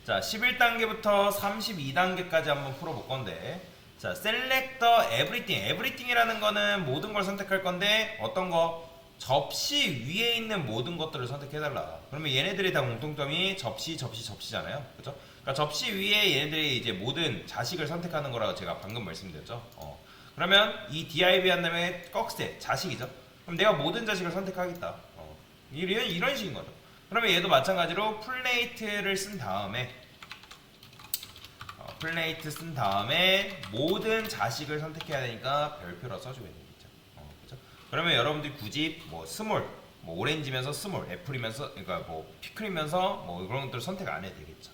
자, 11단계부터 32단계까지 한번 풀어볼 건데, 자, 셀렉터 에브리띵. 에브리띵이라는 거는 모든 걸 선택할 건데, 어떤 거? 접시 위에 있는 모든 것들을 선택해달라. 그러면 얘네들이 다 공통점이 접시, 접시, 접시잖아요. 그죠? 그러니까 접시 위에 얘네들이 이제 모든 자식을 선택하는 거라고 제가 방금 말씀드렸죠. 그러면 이 div 한 다음에 꺽쇠, 자식이죠. 그럼 내가 모든 자식을 선택하겠다. 이런 식인 거죠. 그러면 얘도 마찬가지로 플레이트를 쓴 다음에 플레이트 쓴 다음에 모든 자식을 선택해야 되니까 별표로 써주면 되겠죠. 그렇죠? 그러면 여러분들이 굳이 뭐 스몰, 뭐 오렌지면서 스몰, 애플이면서 그러니까 뭐 피클이면서 뭐 그런 것들 선택 안 해도 되겠죠.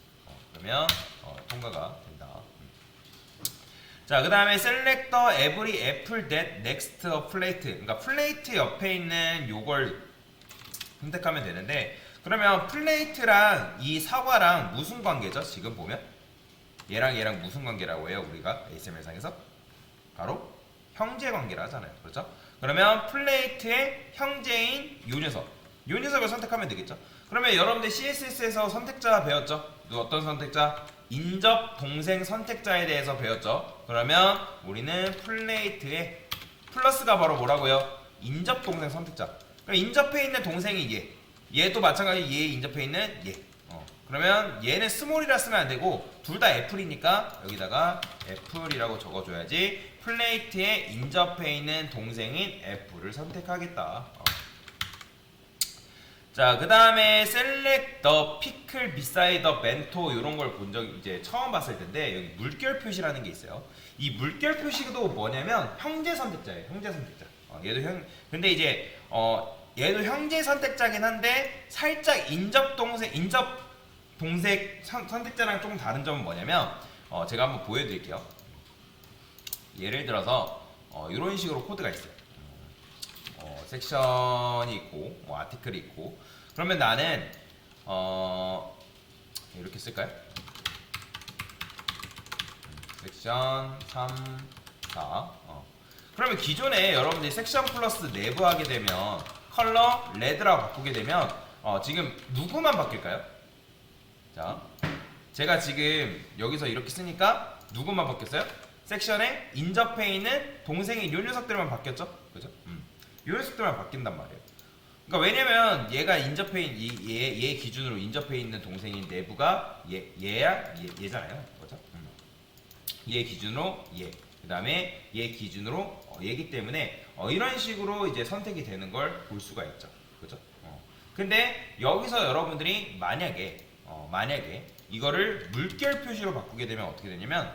그러면 통과가 된다. 자, 그 다음에 셀렉터 에브리 애플 that next a plate. 그러니까 플레이트 옆에 있는 요걸 선택하면 되는데, 그러면 플레이트랑 이 사과랑 무슨 관계죠? 지금 보면 얘랑 무슨 관계라고 해요? 우리가 ASMR상에서 바로 형제 관계라 하잖아요. 그렇죠? 그러면 플레이트의 형제인 요 녀석을 선택하면 되겠죠? 그러면 여러분들 CSS에서 선택자 배웠죠? 어떤 선택자? 인접 동생 선택자에 대해서 배웠죠? 그러면 우리는 플레이트의 플러스가 바로 뭐라고요? 인접 동생 선택자. 그러니까 인접해 있는 동생이 얘. 얘도 마찬가지 얘 인접해 있는 얘. 그러면 얘는 스몰이라 쓰면 안 되고 둘 다 애플이니까 여기다가 애플이라고 적어줘야지 플레이트에 인접해 있는 동생인 애플을 선택하겠다. 자, 그 다음에 select the pickle beside the bento 이런 걸 본 적 이제 처음 봤을 텐데 여기 물결 표시라는 게 있어요. 이 물결 표시도 뭐냐면 형제 선택자예요. 형제 선택자. 얘도 근데 이제 얘도 형제 선택자긴 한데 살짝 인접 동생 선택자랑 조금 다른 점은 뭐냐면 제가 한번 보여드릴게요. 예를 들어서 이런 식으로 코드가 있어요. 섹션이 있고 뭐 아티클이 있고 그러면 나는 이렇게 쓸까요? 섹션 3, 4 그러면 기존에 여러분들이 섹션 플러스 내부 하게 되면 컬러 레드라고 바꾸게 되면 지금 누구만 바뀔까요? 자, 제가 지금 여기서 이렇게 쓰니까 누구만 바뀌었어요? 섹션에 인접해 있는 동생인 요 녀석들만 바뀌었죠? 그죠? 요 녀석들만 바뀐단 말이에요. 그러니까 왜냐면 얘가 인접해 있는 얘 기준으로 인접해 있는 동생인 내부가 얘잖아요. 그죠? 얘 기준으로 얘. 그다음에 얘 기준으로 얘기 때문에 이런 식으로 이제 선택이 되는 걸 볼 수가 있죠. 그죠? 근데 여기서 여러분들이 만약에 이거를 물결 표시로 바꾸게 되면 어떻게 되냐면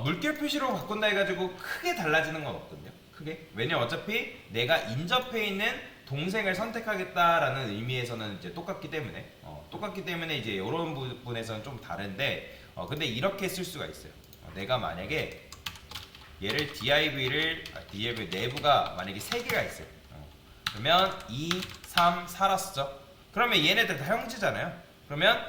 물결 표시로 바꾼다 해가지고 크게 달라지는 건 없거든요. 크게. 왜냐면 어차피 내가 인접해 있는 동생을 선택하겠다라는 의미에서는 이제 똑같기 때문에 이제 이런 부분에서는 좀 다른데 근데 이렇게 쓸 수가 있어요. 내가 만약에 얘를 div 내부가 만약에 3개가 있어요. 그러면 2, 3, 4라 쓰죠. 그러면 얘네들 다 형제잖아요. 그러면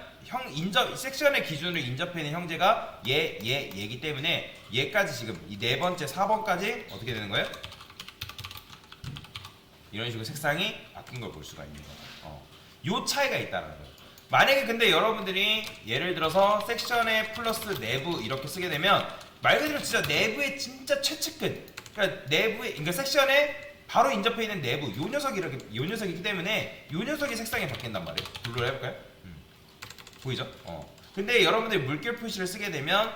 섹션의 기준으로 인접해 있는 형제가 얘기 때문에 얘까지 지금 이 4번째, 4번까지 어떻게 되는 거예요? 이런 식으로 색상이 바뀐 걸 볼 수가 있는 거예요. 요 차이가 있다는 거예요. 만약에 근데 여러분들이 예를 들어서 섹션의 플러스 내부 이렇게 쓰게 되면 말 그대로 진짜 내부의 진짜 최측근 그러니까 섹션에 바로 인접해 있는 내부 요 녀석이기 때문에 요 녀석이 색상이 바뀐단 말이에요. 블루로 해볼까요? 보이죠? 근데 여러분들이 물결 표시를 쓰게 되면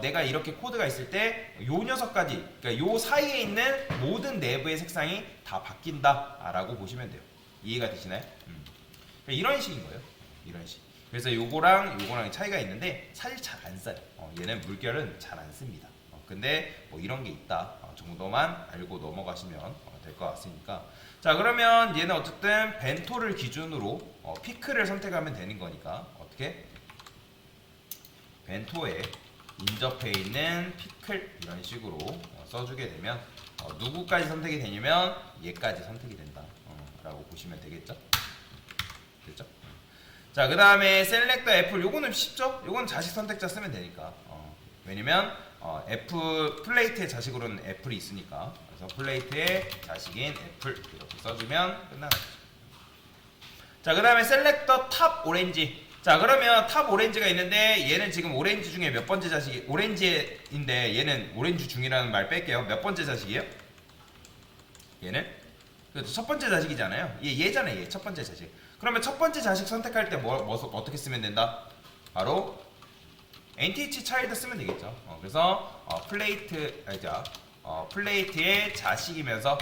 내가 이렇게 코드가 있을 때 요 녀석까지 그러니까 요 사이에 있는 모든 내부의 색상이 다 바뀐다라고 보시면 돼요. 이해가 되시나요? 그러니까 이런 식인 거예요. 이런 식. 그래서 요거랑 차이가 있는데 사실 잘 안 써요. 얘는 물결은 잘 안 씁니다. 근데 뭐 이런 게 있다 정도만 알고 넘어가시면 될 것 같으니까. 자, 그러면 얘는 어쨌든 벤토를 기준으로 피크를 선택하면 되는 거니까 어떻게? 벤토에 인접해 있는 피클 이런 식으로 써주게 되면 누구까지 선택이 되냐면 얘까지 선택이 된다 라고 보시면 되겠죠? 됐죠? 자, 그 다음에 셀렉터 애플 요거는 쉽죠? 요건 자식 선택자 쓰면 되니까 왜냐면 플레이트의 자식으로는 애플이 있으니까 그래서 플레이트의 자식인 애플 이렇게 써주면 끝나는 거죠. 자, 그 다음에 셀렉터 탑 오렌지. 자, 그러면 탑 오렌지가 있는데 얘는 지금 오렌지 중에 몇 번째 자식이 오렌지인데 얘는 오렌지 중이라는 말 뺄게요. 몇 번째 자식이에요? 얘는 그래도 첫 번째 자식이잖아요. 얘잖아요. 얘 첫 번째 자식. 그러면 첫 번째 자식 선택할 때 어떻게 쓰면 된다? 바로 NTH 차일드 쓰면 되겠죠. 그래서 플레이트의 자식이면서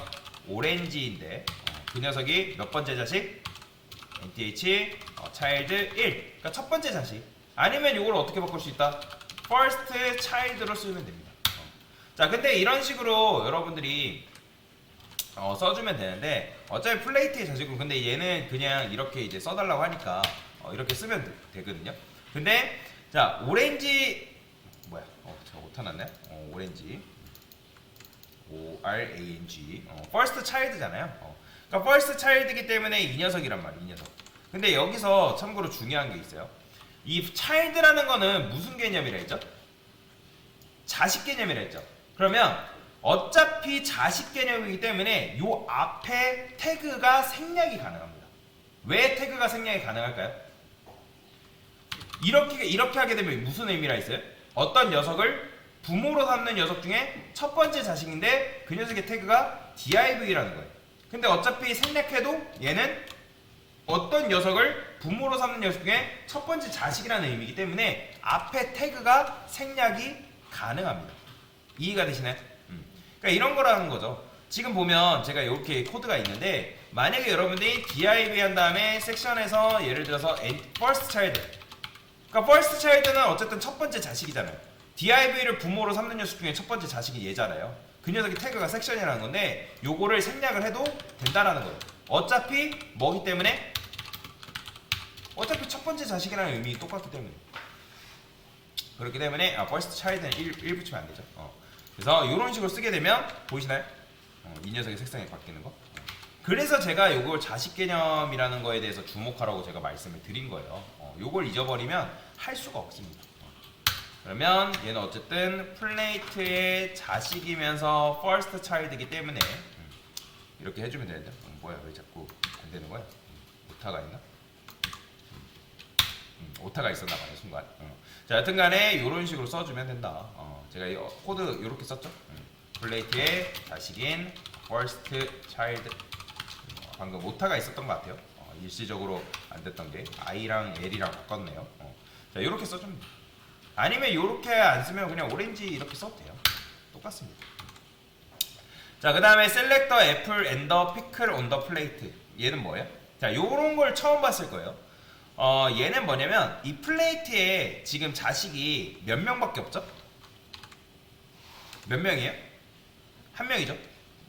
오렌지인데 그 녀석이 몇 번째 자식? NTH 차일드 1. 그러니까 첫 번째 자식. 아니면 이걸 어떻게 바꿀 수 있다? first child로 쓰면 됩니다. 자, 근데 이런 식으로 여러분들이 써주면 되는데 어차피 플레이트의 자식은 근데 얘는 그냥 이렇게 이제 써달라고 하니까 이렇게 쓰면 되거든요. 근데 자, 오렌지 뭐야? 제가 못하났네. 오렌지 ORANG first child잖아요. 그러니까 first child이기 때문에 이 녀석이란 말이에요. 이 녀석. 근데 여기서 참고로 중요한 게 있어요. 이 child라는 거는 무슨 개념이라 했죠? 자식 개념이라 했죠. 그러면 어차피 자식 개념이기 때문에 요 앞에 태그가 생략이 가능합니다. 왜 태그가 생략이 가능할까요? 이렇게 하게 되면 무슨 의미라 했어요? 어떤 녀석을 부모로 삼는 녀석 중에 첫 번째 자식인데 그 녀석의 태그가 div라는 거예요. 근데 어차피 생략해도 얘는 어떤 녀석을 부모로 삼는 녀석 중에 첫 번째 자식이라는 의미이기 때문에 앞에 태그가 생략이 가능합니다. 이해가 되시나요? 그러니까 이런 거라는 거죠. 지금 보면 제가 이렇게 코드가 있는데 만약에 여러분들이 div 한 다음에 섹션에서 예를 들어서 first child, 그러니까 first child는 어쨌든 첫 번째 자식이잖아요. div를 부모로 삼는 녀석 중에 첫 번째 자식이 얘잖아요. 그 녀석의 태그가 섹션이라는 건데 요거를 생략을 해도 된다라는 거예요. 어차피 뭐기 때문에? 어차피 첫 번째 자식이라는 의미 똑같기 때문에. 그렇기 때문에 first child는 1 붙이면 안 되죠. 그래서 이런 식으로 쓰게 되면 보이시나요? 이 녀석의 색상이 바뀌는 거. 그래서 제가 이걸 자식 개념이라는 거에 대해서 주목하라고 제가 말씀을 드린 거예요. 이걸 잊어버리면 할 수가 없습니다. 그러면 얘는 어쨌든 플레이트의 자식이면서 first child이기 때문에 이렇게 해주면 되는데 뭐야 왜 자꾸 안 되는 거야? 오타가 있나? 오타가 있었나 봐요 순간. 자, 여튼간에 이런 식으로 써주면 된다. 제가 이 코드 이렇게 썼죠. 플레이트의 자식인 first child. 방금 오타가 있었던 것 같아요. 일시적으로 안 됐던 게 I랑 L이랑 바꿨네요. 자, 이렇게 써줍니다. 아니면 이렇게 안 쓰면 그냥 오렌지 이렇게 써도 돼요. 똑같습니다. 자, 그 다음에 셀렉터 애플 앤더 피클 온 더 플레이트. 얘는 뭐예요? 자, 요런 걸 처음 봤을 거예요. 얘는 뭐냐면 이 플레이트에 지금 자식이 몇 명밖에 없죠? 몇 명이에요? 한 명이죠.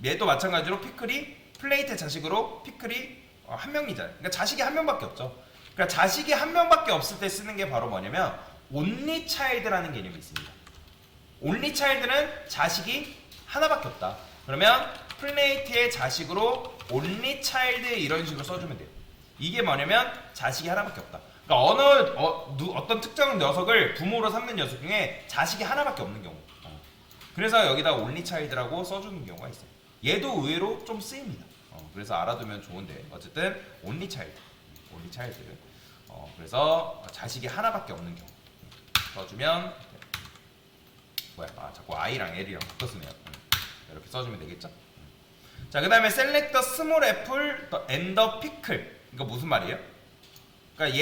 얘도 마찬가지로 피클이 플레이트 자식으로 피클이 한 명이잖아요. 그러니까 자식이 한 명밖에 없죠. 그러니까 자식이 한 명밖에 없을 때 쓰는 게 바로 뭐냐면 only child라는 개념이 있습니다. only child는 자식이 하나밖에 없다. 그러면 플레이트의 자식으로 only child 이런 식으로 써주면 돼요. 이게 뭐냐면 자식이 하나밖에 없다. 그러니까 어떤 특정 녀석을 부모로 삼는 녀석 중에 자식이 하나밖에 없는 경우. 그래서 여기다 only child라고 써주는 경우가 있어요. 얘도 의외로 좀 쓰입니다. 그래서 알아두면 좋은데 어쨌든 only child. 그래서 자식이 하나밖에 없는 경우 써주면 자꾸 I랑 L이랑 바꿔 쓰네요. 이렇게 써주면 되겠죠. 자, 그 다음에 select the small apple and the pickle. 이거 무슨 말이에요? 그러니까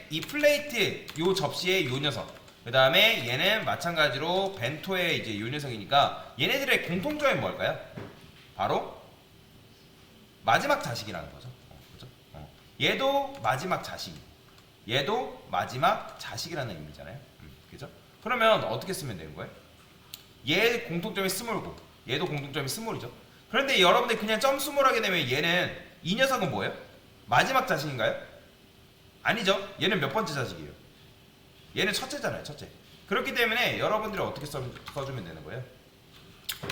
이 플레이트 요 접시의 요 녀석, 그 다음에 얘는 마찬가지로 벤토의 이제 요 녀석이니까 얘네들의 공통점이 뭘까요? 바로 마지막 자식이라는 거죠. 그렇죠? 얘도 마지막 자식, 얘도 마지막 자식이라는 의미잖아요. 그죠? 그러면 어떻게 쓰면 되는 거예요? 얘 공통점이 스몰고 얘도 공통점이 스몰이죠. 그런데 여러분들 그냥 점 스몰하게 되면 얘는 이 녀석은 뭐예요? 마지막 자식인가요? 아니죠. 얘는 몇 번째 자식이에요? 얘는 첫째잖아요. 첫째. 그렇기 때문에 여러분들이 어떻게 써주면 되는 거예요?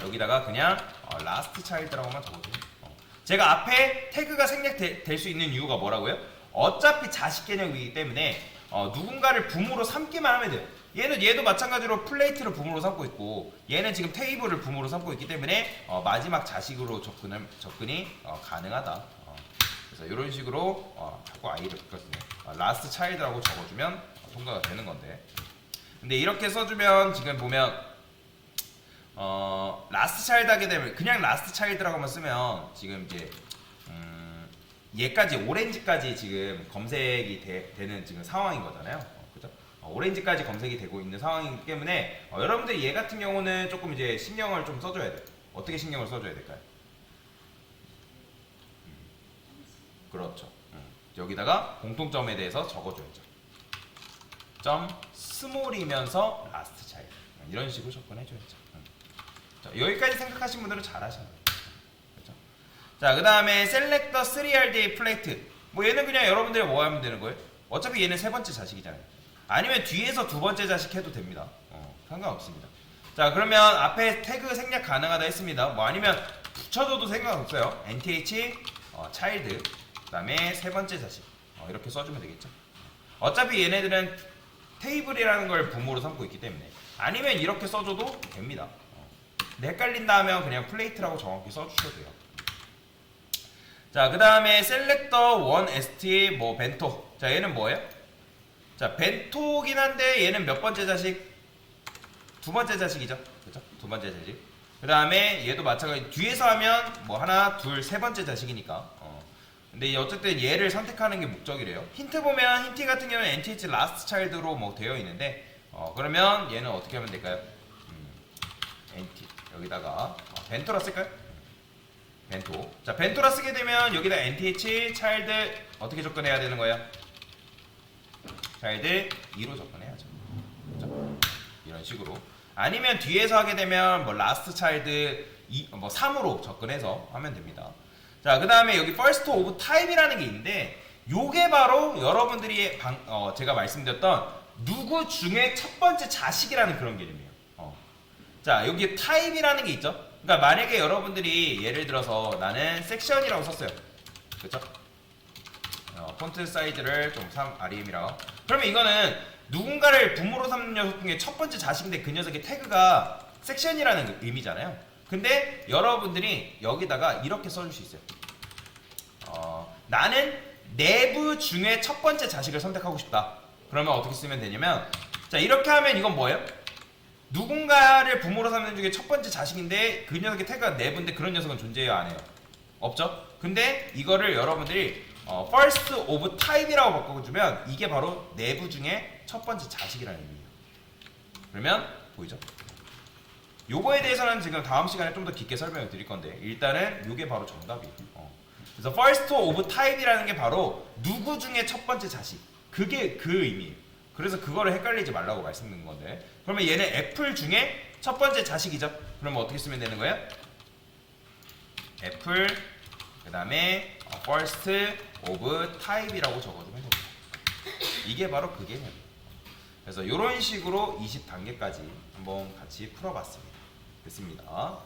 여기다가 그냥 last child라고만 적어줘요. 제가 앞에 태그가 생략될 수 있는 이유가 뭐라고요? 어차피 자식 개념이기 때문에 누군가를 부모로 삼기만 하면 돼요. 얘도 마찬가지로 플레이트를 부모로 삼고 있고 얘는 지금 테이블을 부모로 삼고 있기 때문에 마지막 자식으로 접근이 가능하다. 그래서 이런 식으로 자꾸 i를 바꿨으네. last child라고 적어주면 통과가 되는 건데. 근데 이렇게 써주면 지금 보면 last child 하게 되면 그냥 last child라고만 쓰면 지금 이제 얘까지 오렌지까지 지금 검색이 되는 지금 상황인 거잖아요. 그죠? 오렌지까지 검색이 되고 있는 상황이기 때문에 여러분들 얘 같은 경우는 조금 이제 신경을 좀 써줘야 돼요. 어떻게 신경을 써줘야 될까요? 그렇죠. 여기다가 공통점에 대해서 적어줘야죠. 점 스몰이면서 라스트 차일드 이런 식으로 접근해줘야죠. 자, 여기까지 생각하신 분들은 잘하시는 거예요. 그렇죠? 자, 그 다음에 셀렉터 3RDA 플레이트. 뭐 얘는 그냥 여러분들이 뭐 하면 되는 거예요? 어차피 얘는 세 번째 자식이잖아요. 아니면 뒤에서 두 번째 자식 해도 됩니다. 상관없습니다. 자, 그러면 앞에 태그 생략 가능하다 했습니다. 뭐 아니면 붙여줘도 상관없어요. nth 차일드 그 다음에 세 번째 자식 이렇게 써주면 되겠죠. 어차피 얘네들은 테이블이라는 걸 부모로 삼고 있기 때문에 아니면 이렇게 써줘도 됩니다. 근데 헷갈린다 하면 그냥 플레이트라고 정확히 써주셔도 돼요. 자, 그 다음에 셀렉터 1 st 뭐 벤토. 자, 얘는 뭐예요? 자, 벤토긴 한데 얘는 몇 번째 자식? 두 번째 자식이죠. 그죠? 두 번째 자식. 그 다음에 얘도 마찬가지. 뒤에서 하면 뭐 하나, 둘, 세 번째 자식이니까. 근데 어쨌든 얘를 선택하는 게 목적이래요. 힌트 보면 힌트 같은 경우는 nth last child로 뭐 되어 있는데 그러면 얘는 어떻게 하면 될까요? nt 여기다가 벤토라 쓸까요? 벤토. 자, 벤토라 쓰게 되면 여기다 nth child 어떻게 접근해야 되는 거예요? child 2로 접근해야죠. 그렇죠? 이런 식으로. 아니면 뒤에서 하게 되면 뭐 last child 2, 뭐 3으로 접근해서 하면 됩니다. 자, 그 다음에 여기 first of type이라는 게 있는데 요게 바로 여러분들이 제가 말씀드렸던 누구 중에 첫 번째 자식이라는 그런 개념이에요. 자, 여기 type이라는 게 있죠. 그러니까 만약에 여러분들이 예를 들어서 나는 섹션이라고 썼어요. 그렇죠? 폰트 사이즈를 좀 REM이라고. 그러면 이거는 누군가를 부모로 삼는 녀석 중에 첫 번째 자식인데 그 녀석의 태그가 섹션이라는 의미잖아요. 근데 여러분들이 여기다가 이렇게 써줄 수 있어요. 나는 내부 중에 첫 번째 자식을 선택하고 싶다. 그러면 어떻게 쓰면 되냐면, 자, 이렇게 하면 이건 뭐예요? 누군가를 부모로 삼는 중에 첫 번째 자식인데 그 녀석의 태그가 내부인데 그런 녀석은 존재해요, 안 해요? 없죠? 근데 이거를 여러분들이 first of type이라고 바꿔주면 이게 바로 내부 중에 첫 번째 자식이라는 의미예요. 그러면 보이죠? 요거에 대해서는 지금 다음 시간에 좀 더 깊게 설명을 드릴 건데 일단은 요게 바로 정답이에요. 그래서 first of type이라는 게 바로 누구 중에 첫 번째 자식, 그게 그 의미예요. 그래서 그거를 헷갈리지 말라고 말씀드린 건데, 그러면 얘는 애플 중에 첫 번째 자식이죠. 그러면 어떻게 쓰면 되는 거예요? 애플 그 다음에 first of type이라고 적어주면 됩니다. 이게 바로 그 개념이에요. 그래서 이런 식으로 20단계까지 한번 같이 풀어봤습니다. 됐습니다.